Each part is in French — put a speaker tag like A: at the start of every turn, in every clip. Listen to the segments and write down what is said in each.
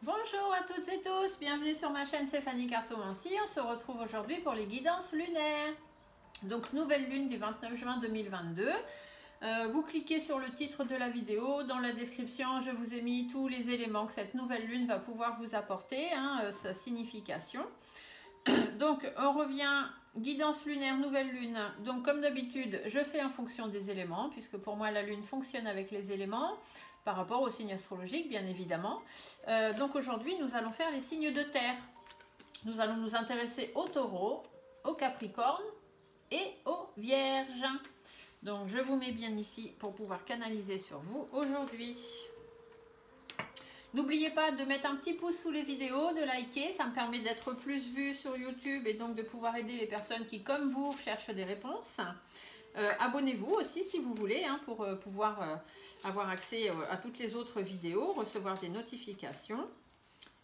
A: Bonjour à toutes et tous, bienvenue sur ma chaîne, c'est Fanny Cartomancie. On se retrouve aujourd'hui pour les guidances lunaires. Donc nouvelle lune du 29 juin 2022. Vous cliquez sur le titre de la vidéo, dans la description je vous ai mis tous les éléments que cette nouvelle lune va pouvoir vous apporter, sa signification. Donc on revient, guidance lunaire, nouvelle lune. Donc comme d'habitude je fais en fonction des éléments, puisque pour moi la lune fonctionne avec les éléments, par rapport aux signes astrologiques bien évidemment. Donc aujourd'hui nous allons faire les signes de terre. Nous allons nous intéresser au taureau, au capricorne et aux vierges. Donc je vous mets bien ici pour pouvoir canaliser sur vous aujourd'hui. N'oubliez pas de mettre un petit pouce sous les vidéos, de liker, ça me permet d'être plus vu sur YouTube et donc de pouvoir aider les personnes qui comme vous cherchent des réponses. Abonnez-vous aussi si vous voulez pour pouvoir avoir accès à toutes les autres vidéos, recevoir des notifications.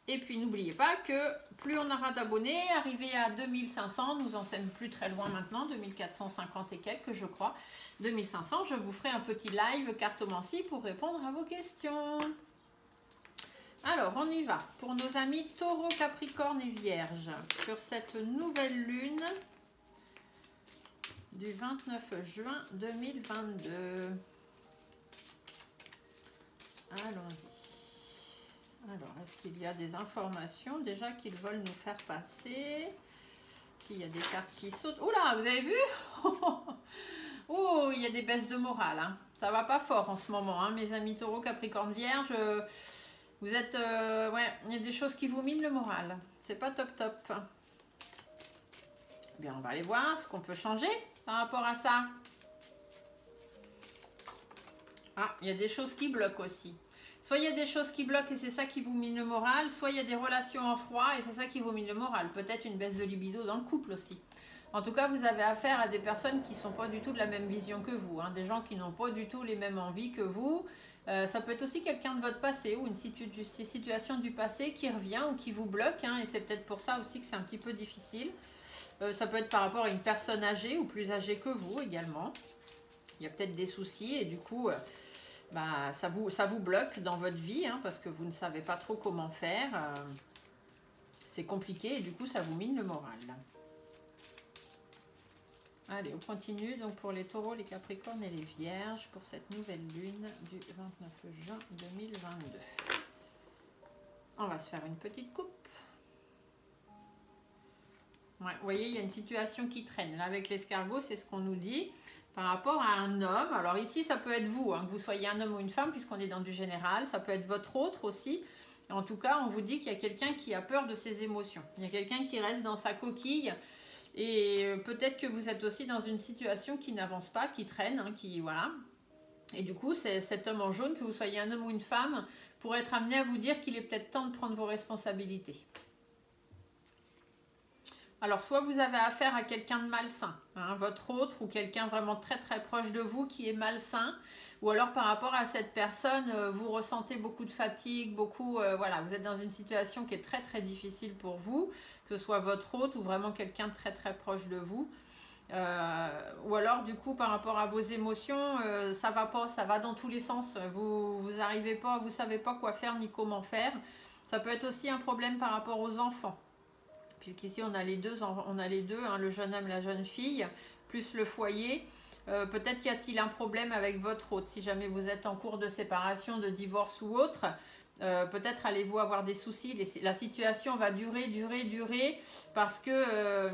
A: Et puis n'oubliez pas que plus on aura d'abonnés, arrivé à 2500, nous en sommes plus très loin maintenant, 2450 et quelques je crois, 2500, je vous ferai un petit live cartomancie pour répondre à vos questions. Alors on y va pour nos amis taureau, capricorne et vierge sur cette nouvelle lune du 29 juin 2022. Allons-y. Alors, est-ce qu'il y a des informations déjà qu'ils veulent nous faire passer? S'il y a des cartes qui sautent. Oula, vous avez vu? Oh, il y a des baisses de morale. Hein. Ça va pas fort en ce moment, hein, mes amis taureau, capricorne, vierge. Vous êtes... ouais, il y a des choses qui vous minent le moral. C'est pas top top. Bien, on va aller voir ce qu'on peut changer par rapport à ça. Ah, il y a des choses qui bloquent aussi. Soit il y a des choses qui bloquent et c'est ça qui vous mine le moral, soit il y a des relations en froid et c'est ça qui vous mine le moral. Peut-être une baisse de libido dans le couple aussi. En tout cas, vous avez affaire à des personnes qui ne sont pas du tout de la même vision que vous. Hein, des gens qui n'ont pas du tout les mêmes envies que vous. Ça peut être aussi quelqu'un de votre passé ou une situation du passé qui revient ou qui vous bloque. Hein, et c'est peut-être pour ça aussi que c'est un petit peu difficile. Ça peut être par rapport à une personne âgée ou plus âgée que vous également. Il y a peut-être des soucis et du coup... ça vous bloque dans votre vie parce que vous ne savez pas trop comment faire. C'est compliqué et du coup ça vous mine le moral. Allez, on continue donc pour les taureaux, les capricornes et les vierges pour cette nouvelle lune du 29 juin 2022. On va se faire une petite coupe. Ouais, vous voyez, il y a une situation qui traîne. Là, avec l'escargot, c'est ce qu'on nous dit. Par rapport à un homme, alors ici ça peut être vous, que vous soyez un homme ou une femme puisqu'on est dans du général, ça peut être votre autre aussi. En tout cas, on vous dit qu'il y a quelqu'un qui a peur de ses émotions. Il y a quelqu'un qui reste dans sa coquille et peut-être que vous êtes aussi dans une situation qui n'avance pas, qui traîne, voilà. Et du coup, c'est cet homme en jaune, que vous soyez un homme ou une femme, pour être amené à vous dire qu'il est peut-être temps de prendre vos responsabilités. Alors, soit vous avez affaire à quelqu'un de malsain, votre autre ou quelqu'un vraiment très très proche de vous qui est malsain, ou alors par rapport à cette personne, vous ressentez beaucoup de fatigue, voilà, vous êtes dans une situation qui est très très difficile pour vous, que ce soit votre autre ou vraiment quelqu'un de très très proche de vous. Ou alors du coup par rapport à vos émotions, ça va pas, ça va dans tous les sens, vous n'arrivez pas, vous savez pas quoi faire ni comment faire. Ça peut être aussi un problème par rapport aux enfants. Puisqu'ici on a les deux, le jeune homme, la jeune fille, plus le foyer. Peut-être y a-t-il un problème avec votre hôte. Si jamais vous êtes en cours de séparation, de divorce ou autre, peut-être allez-vous avoir des soucis. La situation va durer, parce que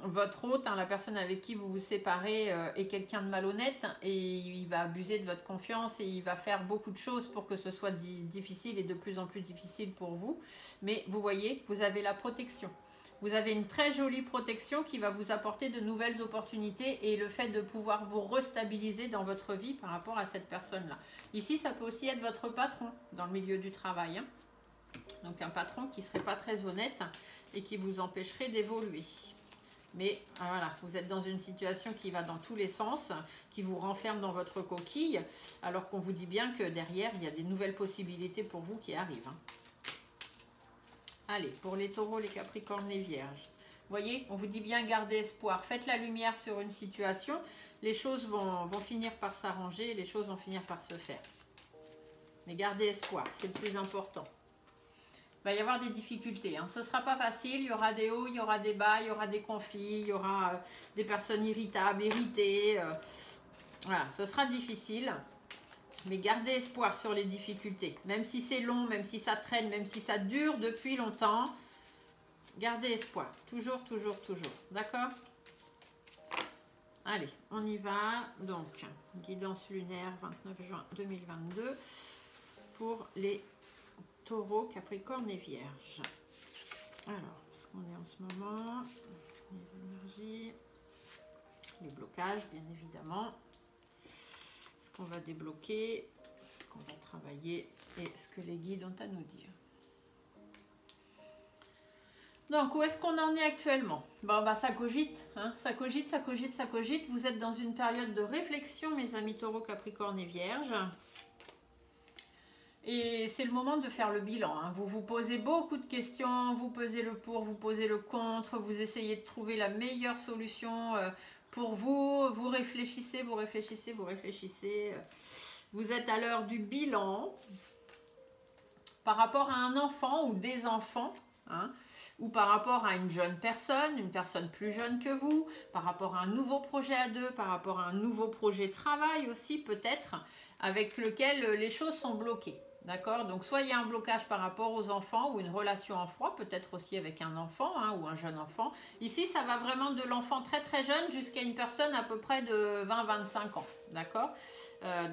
A: votre hôte, la personne avec qui vous vous séparez, est quelqu'un de malhonnête et il va abuser de votre confiance et il va faire beaucoup de choses pour que ce soit difficile et de plus en plus difficile pour vous. Mais vous voyez, vous avez la protection. Vous avez une très jolie protection qui va vous apporter de nouvelles opportunités et le fait de pouvoir vous restabiliser dans votre vie par rapport à cette personne-là. Ici, ça peut aussi être votre patron dans le milieu du travail. Donc un patron qui ne serait pas très honnête et qui vous empêcherait d'évoluer. Mais voilà, vous êtes dans une situation qui va dans tous les sens, qui vous renferme dans votre coquille, alors qu'on vous dit bien que derrière, il y a des nouvelles possibilités pour vous qui arrivent. Allez, pour les taureaux, les capricornes, les vierges. Vous voyez, on vous dit bien garder espoir. Faites la lumière sur une situation. Les choses vont finir par s'arranger, les choses vont finir par se faire. Mais gardez espoir, c'est le plus important. il va y avoir des difficultés. Hein. Ce ne sera pas facile, il y aura des hauts, il y aura des bas, il y aura des conflits, il y aura des personnes irritables, irritées. Voilà, ce sera difficile. Mais gardez espoir sur les difficultés. Même si c'est long, même si ça traîne, même si ça dure depuis longtemps, gardez espoir. Toujours, toujours, toujours. D'accord? Allez, on y va. Donc, guidance lunaire 29 juin 2022 pour les taureaux, capricorne et vierge. Alors, ce qu'on est en ce moment, les énergies, les blocages, bien évidemment. Ce qu'on va débloquer, ce qu'on va travailler et ce que les guides ont à nous dire. Donc, où est-ce qu'on en est actuellement? Bon, bah, ça cogite, hein, ça cogite, ça cogite, ça cogite. Vous êtes dans une période de réflexion, mes amis taureaux, capricorne et vierge. Et c'est le moment de faire le bilan. Hein. Vous vous posez beaucoup de questions, vous pesez le pour, vous posez le contre, vous essayez de trouver la meilleure solution pour vous. Vous réfléchissez, vous réfléchissez, vous réfléchissez. Vous êtes à l'heure du bilan par rapport à un enfant ou des enfants, hein, ou par rapport à une personne plus jeune que vous, par rapport à un nouveau projet à deux, par rapport à un nouveau projet de travail aussi peut-être, avec lequel les choses sont bloquées. D'accord? Donc soit il y a un blocage par rapport aux enfants ou une relation en froid, peut-être aussi avec un enfant hein, ou un jeune enfant. Ici, ça va vraiment de l'enfant très très jeune jusqu'à une personne à peu près de 20-25 ans. D'accord?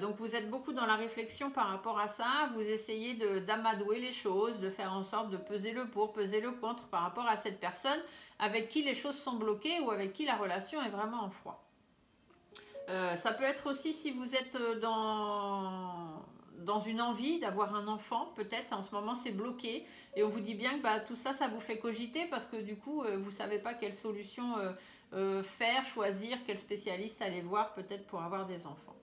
A: Donc vous êtes beaucoup dans la réflexion par rapport à ça. Vous essayez d'amadouer les choses, de faire en sorte de peser le pour, peser le contre par rapport à cette personne avec qui les choses sont bloquées ou avec qui la relation est vraiment en froid. Ça peut être aussi si vous êtes dans une envie d'avoir un enfant, peut-être en ce moment c'est bloqué et on vous dit bien que bah, tout ça, ça vous fait cogiter parce que du coup vous ne savez pas quelle solution faire, choisir, quel spécialiste aller voir peut-être pour avoir des enfants.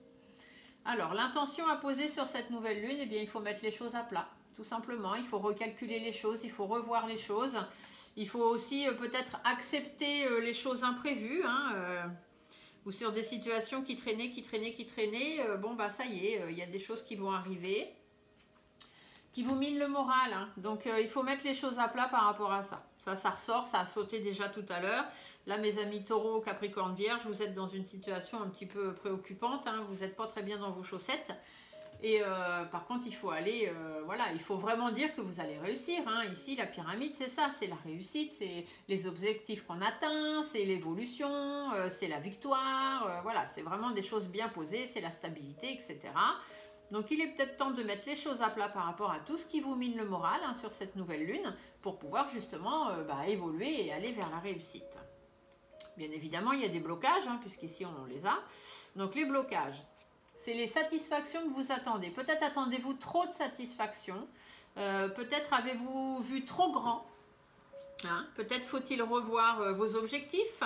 A: Alors l'intention à poser sur cette nouvelle lune, eh bien il faut mettre les choses à plat, tout simplement, il faut recalculer les choses, il faut revoir les choses, il faut aussi peut-être accepter les choses imprévues, hein, ou sur des situations qui traînaient, bon bah ça y est, il y a des choses qui vont arriver, qui vous minent le moral, hein. Donc il faut mettre les choses à plat par rapport à ça. Ça ressort, ça a sauté déjà tout à l'heure. Là mes amis taureaux, capricorne, vierge, vous êtes dans une situation un petit peu préoccupante, hein. Vous n'êtes pas très bien dans vos chaussettes. Et par contre, il faut aller, voilà, il faut vraiment dire que vous allez réussir. Hein. Ici, la pyramide, c'est ça, c'est la réussite, c'est les objectifs qu'on atteint, c'est l'évolution, c'est la victoire. Voilà, c'est vraiment des choses bien posées, c'est la stabilité, etc. Donc, il est peut-être temps de mettre les choses à plat par rapport à tout ce qui vous mine le moral hein, sur cette nouvelle lune pour pouvoir justement évoluer et aller vers la réussite. Bien évidemment, il y a des blocages, hein, puisqu'ici, on les a. Donc, les blocages. C'est les satisfactions que vous attendez. Peut-être attendez-vous trop de satisfaction. Peut-être avez-vous vu trop grand. Hein, peut-être faut-il revoir vos objectifs.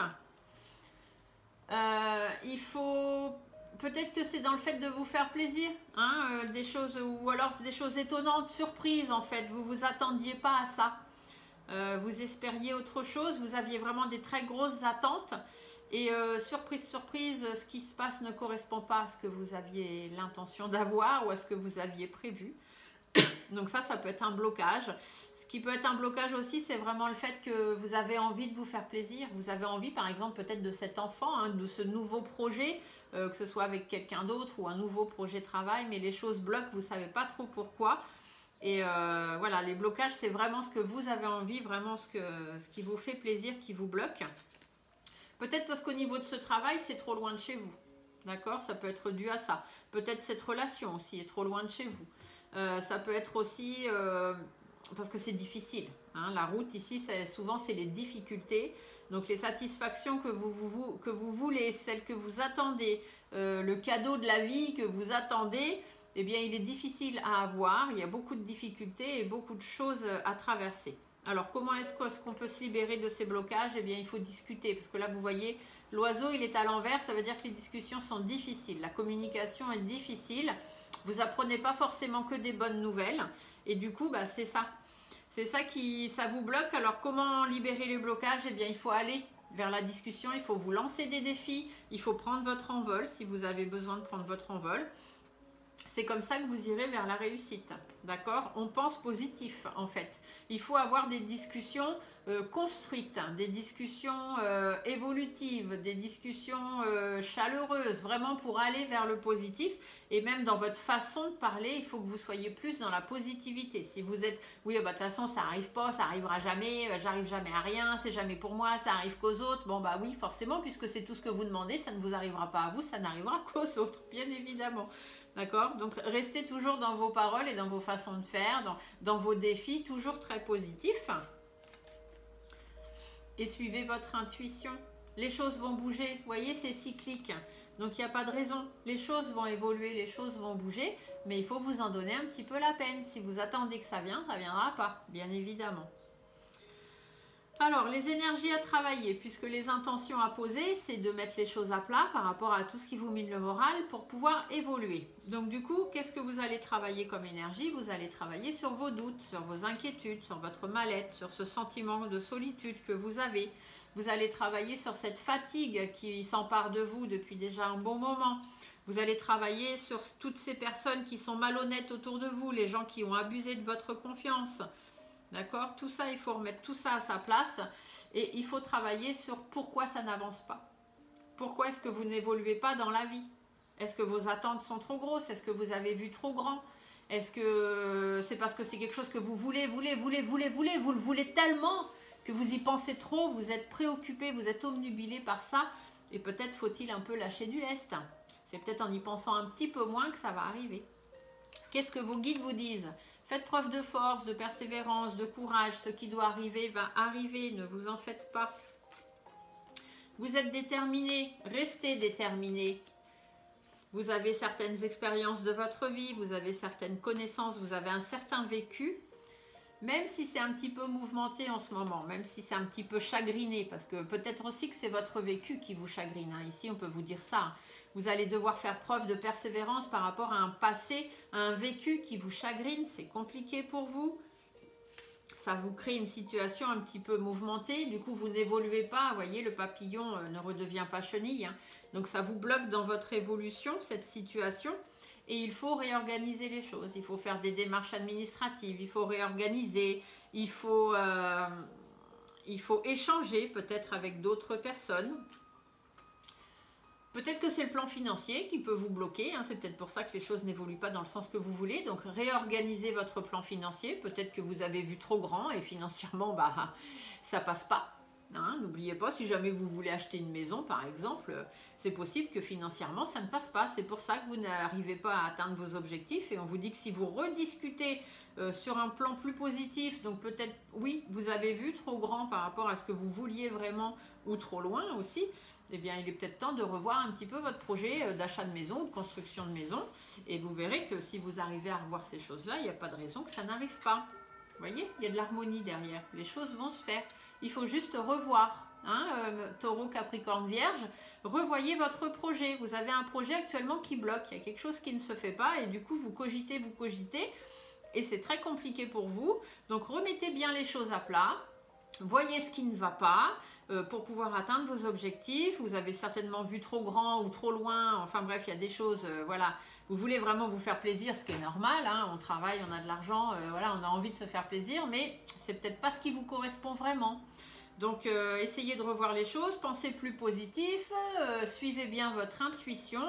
A: Il faut... Peut-être que c'est dans le fait de vous faire plaisir. Hein, des choses, ou alors des choses étonnantes, surprises en fait. Vous ne vous attendiez pas à ça. Vous espériez autre chose. Vous aviez vraiment des très grosses attentes. Et surprise, surprise, ce qui se passe ne correspond pas à ce que vous aviez l'intention d'avoir ou à ce que vous aviez prévu. Donc ça peut être un blocage. Ce qui peut être un blocage aussi, c'est vraiment le fait que vous avez envie de vous faire plaisir. Vous avez envie, par exemple, peut-être de cet enfant, hein, de ce nouveau projet, que ce soit avec quelqu'un d'autre ou un nouveau projet de travail, mais les choses bloquent, vous ne savez pas trop pourquoi. Et voilà, les blocages, c'est vraiment ce que vous avez envie, vraiment ce qui vous fait plaisir, qui vous bloque. Peut-être parce qu'au niveau de ce travail, c'est trop loin de chez vous. D'accord? Ça peut être dû à ça. Peut-être cette relation aussi est trop loin de chez vous. Ça peut être aussi parce que c'est difficile. Hein. La route ici, souvent, c'est les difficultés. Donc, les satisfactions que vous voulez, celles que vous attendez, le cadeau de la vie que vous attendez, eh bien, il est difficile à avoir. Il y a beaucoup de difficultés et beaucoup de choses à traverser. Alors, comment est-ce qu'on peut se libérer de ces blocages? Eh bien, il faut discuter. Parce que là, vous voyez, l'oiseau, il est à l'envers. Ça veut dire que les discussions sont difficiles. La communication est difficile. Vous n'apprenez pas forcément que des bonnes nouvelles. Et du coup, bah, c'est ça. C'est ça ça vous bloque. Alors, comment libérer les blocages? Eh bien, il faut aller vers la discussion. Il faut vous lancer des défis. Il faut prendre votre envol si vous avez besoin de prendre votre envol. c'est comme ça que vous irez vers la réussite. D'accord? On pense positif en fait. Il faut avoir des discussions construites, des discussions évolutives, des discussions chaleureuses, vraiment pour aller vers le positif. Et même dans votre façon de parler, il faut que vous soyez plus dans la positivité. Si vous êtes, oui, bah, de toute façon, ça n'arrive pas, ça n'arrivera jamais, j'arrive jamais à rien, c'est jamais pour moi, ça arrive qu'aux autres. Bon, bah oui, forcément, puisque c'est tout ce que vous demandez, ça ne vous arrivera pas à vous, ça n'arrivera qu'aux autres, bien évidemment. D'accord? Donc, restez toujours dans vos paroles et dans vos façons de faire, dans vos défis, toujours très positifs. Et suivez votre intuition. Les choses vont bouger. Vous voyez, c'est cyclique. Donc, il n'y a pas de raison. Les choses vont évoluer, les choses vont bouger. Mais il faut vous en donner un petit peu la peine. Si vous attendez que ça vienne, ça ne viendra pas, bien évidemment. Alors, les énergies à travailler, puisque les intentions à poser, c'est de mettre les choses à plat par rapport à tout ce qui vous mine le moral pour pouvoir évoluer. Donc, du coup, qu'est-ce que vous allez travailler comme énergie? Vous allez travailler sur vos doutes, sur vos inquiétudes, sur votre mal-être, sur ce sentiment de solitude que vous avez. Vous allez travailler sur cette fatigue qui s'empare de vous depuis déjà un bon moment. Vous allez travailler sur toutes ces personnes qui sont malhonnêtes autour de vous, les gens qui ont abusé de votre confiance. D'accord? Tout ça, il faut remettre tout ça à sa place et il faut travailler sur pourquoi ça n'avance pas. Pourquoi est-ce que vous n'évoluez pas dans la vie? Est-ce que vos attentes sont trop grosses? Est-ce que vous avez vu trop grand? Est-ce que c'est parce que c'est quelque chose que vous voulez, vous le voulez tellement que vous y pensez trop, vous êtes préoccupé, vous êtes obnubilé par ça et peut-être faut-il un peu lâcher du lest. C'est peut-être en y pensant un petit peu moins que ça va arriver. Qu'est-ce que vos guides vous disent? Faites preuve de force, de persévérance, de courage. Ce qui doit arriver va arriver, ne vous en faites pas. Vous êtes déterminé, restez déterminé. Vous avez certaines expériences de votre vie, vous avez certaines connaissances, vous avez un certain vécu. Même si c'est un petit peu mouvementé en ce moment, même si c'est un petit peu chagriné, parce que peut-être aussi que c'est votre vécu qui vous chagrine. Hein. Ici, on peut vous dire ça. Vous allez devoir faire preuve de persévérance par rapport à un passé, à un vécu qui vous chagrine. C'est compliqué pour vous. Ça vous crée une situation un petit peu mouvementée. Du coup, vous n'évoluez pas. Vous voyez, le papillon ne redevient pas chenille. Hein. Donc, ça vous bloque dans votre évolution, cette situation. Et il faut réorganiser les choses. Il faut faire des démarches administratives. Il faut réorganiser. Il faut échanger peut-être avec d'autres personnes. Peut-être que c'est le plan financier qui peut vous bloquer. Hein. C'est peut-être pour ça que les choses n'évoluent pas dans le sens que vous voulez. Donc, réorganisez votre plan financier. Peut-être que vous avez vu trop grand et financièrement, bah, ça passe pas. Hein, n'oubliez pas, si jamais vous voulez acheter une maison, par exemple, c'est possible que financièrement, ça ne passe pas. C'est pour ça que vous n'arrivez pas à atteindre vos objectifs. Et on vous dit que si vous rediscutez sur un plan plus positif, donc peut-être, oui, vous avez vu trop grand par rapport à ce que vous vouliez vraiment ou trop loin aussi, eh bien, il est peut-être temps de revoir un petit peu votre projet d'achat de maison ou de construction de maison. Et vous verrez que si vous arrivez à revoir ces choses-là, il n'y a pas de raison que ça n'arrive pas. Vous voyez, il y a de l'harmonie derrière. Les choses vont se faire. Il faut juste revoir. Hein, Taureau, Capricorne, Vierge, revoyez votre projet. Vous avez un projet actuellement qui bloque. Il y a quelque chose qui ne se fait pas et du coup, vous cogitez et c'est très compliqué pour vous. Donc, remettez bien les choses à plat. Voyez ce qui ne va pas pour pouvoir atteindre vos objectifs. Vous avez certainement vu trop grand ou trop loin. Enfin bref, il y a des choses, voilà. Vous voulez vraiment vous faire plaisir, ce qui est normal. Hein, on travaille, on a de l'argent, voilà, on a envie de se faire plaisir, mais c'est peut-être pas ce qui vous correspond vraiment. Donc, essayez de revoir les choses, pensez plus positif, suivez bien votre intuition.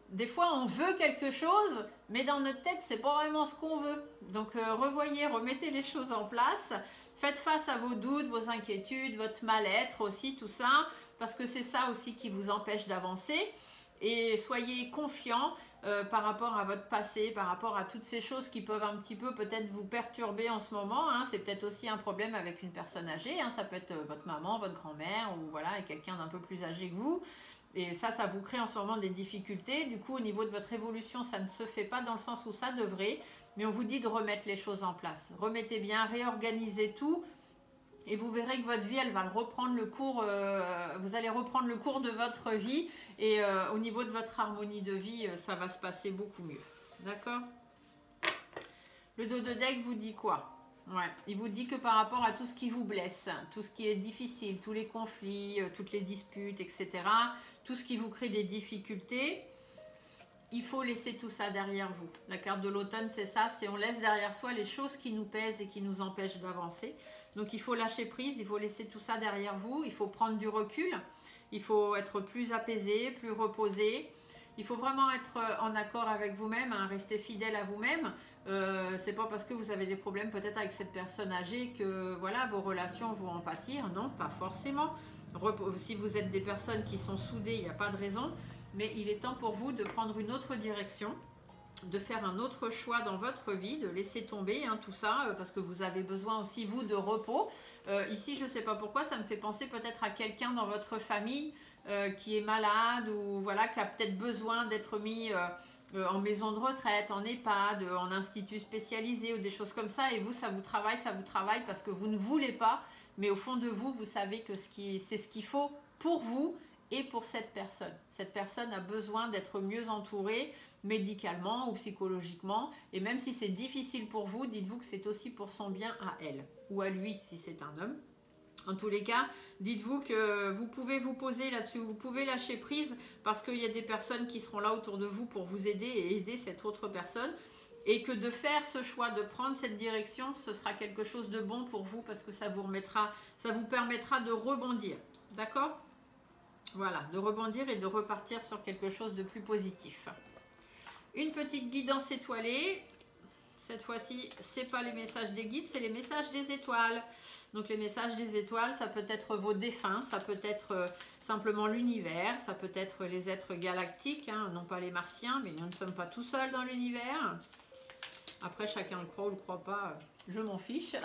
A: Des fois, on veut quelque chose, mais dans notre tête, c'est pas vraiment ce qu'on veut. Donc, revoyez, remettez les choses en place. Faites face à vos doutes, vos inquiétudes, votre mal-être aussi, tout ça, parce que c'est ça aussi qui vous empêche d'avancer. Et soyez confiants par rapport à votre passé, par rapport à toutes ces choses qui peuvent un petit peu peut-être vous perturber en ce moment. Hein. C'est peut-être aussi un problème avec une personne âgée. Hein. Ça peut être votre maman, votre grand-mère ou voilà, quelqu'un d'un peu plus âgé que vous. Et ça vous crée en ce moment des difficultés. Du coup, au niveau de votre évolution, ça ne se fait pas dans le sens où ça devrait. Mais on vous dit de remettre les choses en place. Remettez bien, réorganisez tout. Et vous verrez que votre vie, elle va reprendre le cours, vous allez reprendre le cours de votre vie. Et au niveau de votre harmonie de vie, ça va se passer beaucoup mieux. D'accord? Le dos de deck vous dit quoi? Ouais, il vous dit que par rapport à tout ce qui vous blesse, tout ce qui est difficile, tous les conflits, toutes les disputes, etc., tout ce qui vous crée des difficultés, il faut laisser tout ça derrière vous. La carte de l'automne, c'est ça, c'est on laisse derrière soi les choses qui nous pèsent et qui nous empêchent d'avancer. Donc il faut lâcher prise, il faut laisser tout ça derrière vous, il faut prendre du recul, il faut être plus apaisé, plus reposé. Il faut vraiment être en accord avec vous-même, hein, rester fidèle à vous-même. C'est pas parce que vous avez des problèmes peut-être avec cette personne âgée que voilà, vos relations vont en pâtir. Non, pas forcément. Si vous êtes des personnes qui sont soudées, il n'y a pas de raison. Mais il est temps pour vous de prendre une autre direction, de faire un autre choix dans votre vie, de laisser tomber hein, tout ça, parce que vous avez besoin aussi, vous, de repos. Ici, je ne sais pas pourquoi, ça me fait penser peut-être à quelqu'un dans votre famille qui est malade ou voilà, qui a peut-être besoin d'être mis en maison de retraite, en EHPAD, en institut spécialisé ou des choses comme ça. Et vous, ça vous travaille parce que vous ne voulez pas, mais au fond de vous, vous savez que c'est ce qu'il faut pour vous et pour cette personne. Cette personne a besoin d'être mieux entourée médicalement ou psychologiquement. Et même si c'est difficile pour vous, dites-vous que c'est aussi pour son bien à elle ou à lui si c'est un homme. En tous les cas, dites-vous que vous pouvez vous poser là-dessus, vous pouvez lâcher prise parce qu'il y a des personnes qui seront là autour de vous pour vous aider et aider cette autre personne. Et que de faire ce choix, de prendre cette direction, ce sera quelque chose de bon pour vous parce que ça vous permettra de rebondir. D'accord ? Voilà, de rebondir et de repartir sur quelque chose de plus positif. Une petite guidance étoilée. Cette fois-ci, ce n'est pas les messages des guides, c'est les messages des étoiles. Donc les messages des étoiles, ça peut être vos défunts, ça peut être simplement l'univers, ça peut être les êtres galactiques, hein, non pas les martiens, mais nous ne sommes pas tout seuls dans l'univers. Après, chacun le croit ou le croit pas, je m'en fiche.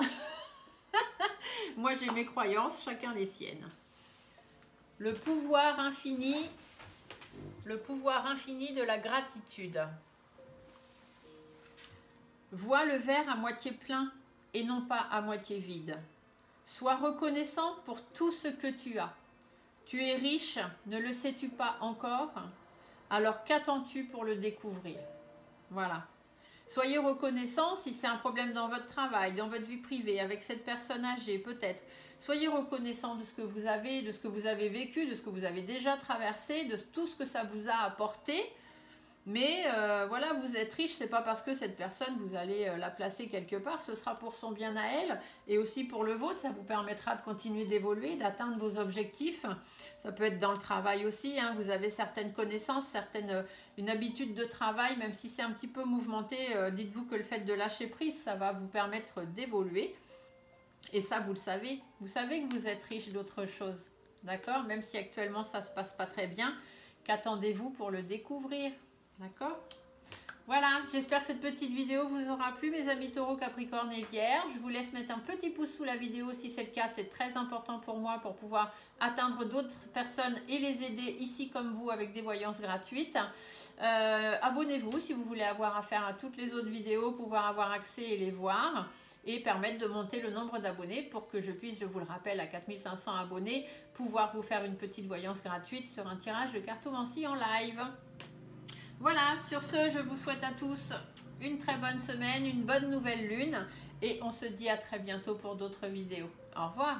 A: Moi, j'ai mes croyances, chacun les siennes. Le pouvoir infini de la gratitude. Vois le verre à moitié plein et non pas à moitié vide. Sois reconnaissant pour tout ce que tu as. Tu es riche, ne le sais-tu pas encore? Alors qu'attends-tu pour le découvrir? Voilà. Soyez reconnaissant si c'est un problème dans votre travail, dans votre vie privée, avec cette personne âgée peut-être. Soyez reconnaissant de ce que vous avez, de ce que vous avez vécu, de ce que vous avez déjà traversé, de tout ce que ça vous a apporté. Mais voilà, vous êtes riche, c'est pas parce que cette personne, vous allez la placer quelque part, ce sera pour son bien à elle et aussi pour le vôtre, ça vous permettra de continuer d'évoluer, d'atteindre vos objectifs. Ça peut être dans le travail aussi, hein, vous avez certaines connaissances, une habitude de travail, même si c'est un petit peu mouvementé, dites-vous que le fait de lâcher prise, ça va vous permettre d'évoluer. Et ça, vous le savez. Vous savez que vous êtes riche d'autre chose, d'accord? Même si actuellement, ça ne se passe pas très bien, qu'attendez-vous pour le découvrir? D'accord? Voilà, j'espère que cette petite vidéo vous aura plu, mes amis taureaux, capricornes et vierges. Je vous laisse mettre un petit pouce sous la vidéo si c'est le cas. C'est très important pour moi pour pouvoir atteindre d'autres personnes et les aider ici comme vous avec des voyances gratuites. Abonnez-vous si vous voulez avoir affaire à toutes les autres vidéos, pouvoir avoir accès et les voir. Et permettre de monter le nombre d'abonnés pour que je puisse, je vous le rappelle, à 4500 abonnés, pouvoir vous faire une petite voyance gratuite sur un tirage de cartomancie en live. Voilà, sur ce, je vous souhaite à tous une très bonne semaine, une bonne nouvelle lune et on se dit à très bientôt pour d'autres vidéos. Au revoir.